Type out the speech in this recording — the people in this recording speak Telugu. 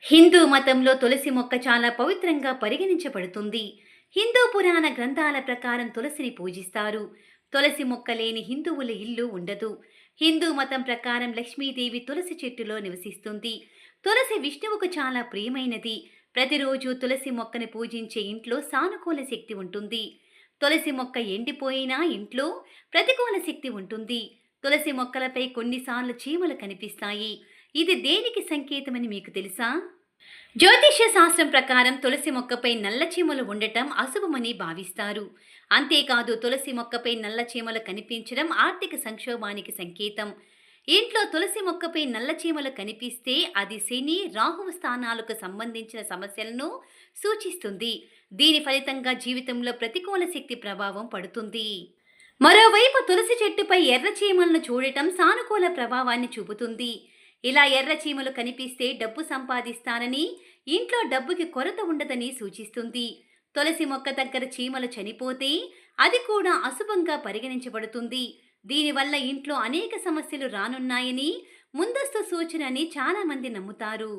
హిందూ మతంలో తులసి మొక్క చాలా పవిత్రంగా పరిగణించబడుతుంది. హిందూ పురాణ గ్రంథాల ప్రకారం తులసిని పూజిస్తారు. తులసి మొక్క లేని హిందువుల ఇల్లు ఉండదు. హిందూ మతం ప్రకారం లక్ష్మీదేవి తులసి చెట్టులో నివసిస్తుంది. తులసి విష్ణువుకు చాలా ప్రియమైనది. ప్రతిరోజు తులసి మొక్కని పూజించే ఇంట్లో సానుకూల శక్తి ఉంటుంది. తులసి మొక్క ఎండిపోయినా ఇంట్లో ప్రతికూల శక్తి ఉంటుంది. తులసి మొక్కలపై కొన్నిసార్లు చీమలు కనిపిస్తాయి. ఇది దేనికి సంకేతమని మీకు తెలుసా? జ్యోతిష్య శాస్త్రం ప్రకారం తులసి మొక్కపై నల్ల చీమలు ఉండటం అశుభమని భావిస్తారు. అంతేకాదు తులసి మొక్కపై నల్ల చీమలు కనిపించడం ఆర్థిక సంక్షోభానికి సంకేతం. ఇంట్లో తులసి మొక్కపై నల్ల చీమలు కనిపిస్తే అది శని, రాహువు స్థానాలకు సంబంధించిన సమస్యలను సూచిస్తుంది. దీని ఫలితంగా జీవితంలో ప్రతికూల శక్తి ప్రభావం పడుతుంది. మరోవైపు తులసి చెట్టుపై ఎర్ర చీమలను చూడటం సానుకూల ప్రభావాన్ని చూపుతుంది. ఇలా ఎర్ర చీమలు కనిపిస్తే డబ్బు సంపాదిస్తానని, ఇంట్లో డబ్బుకి కొరత ఉండదని సూచిస్తుంది. తులసి మొక్క దగ్గర చీమలు చనిపోతే అది కూడా అశుభంగా పరిగణించబడుతుంది. దీనివల్ల ఇంట్లో అనేక సమస్యలు రానున్నాయని ముందస్తు సూచన అని చాలామంది నమ్ముతారు.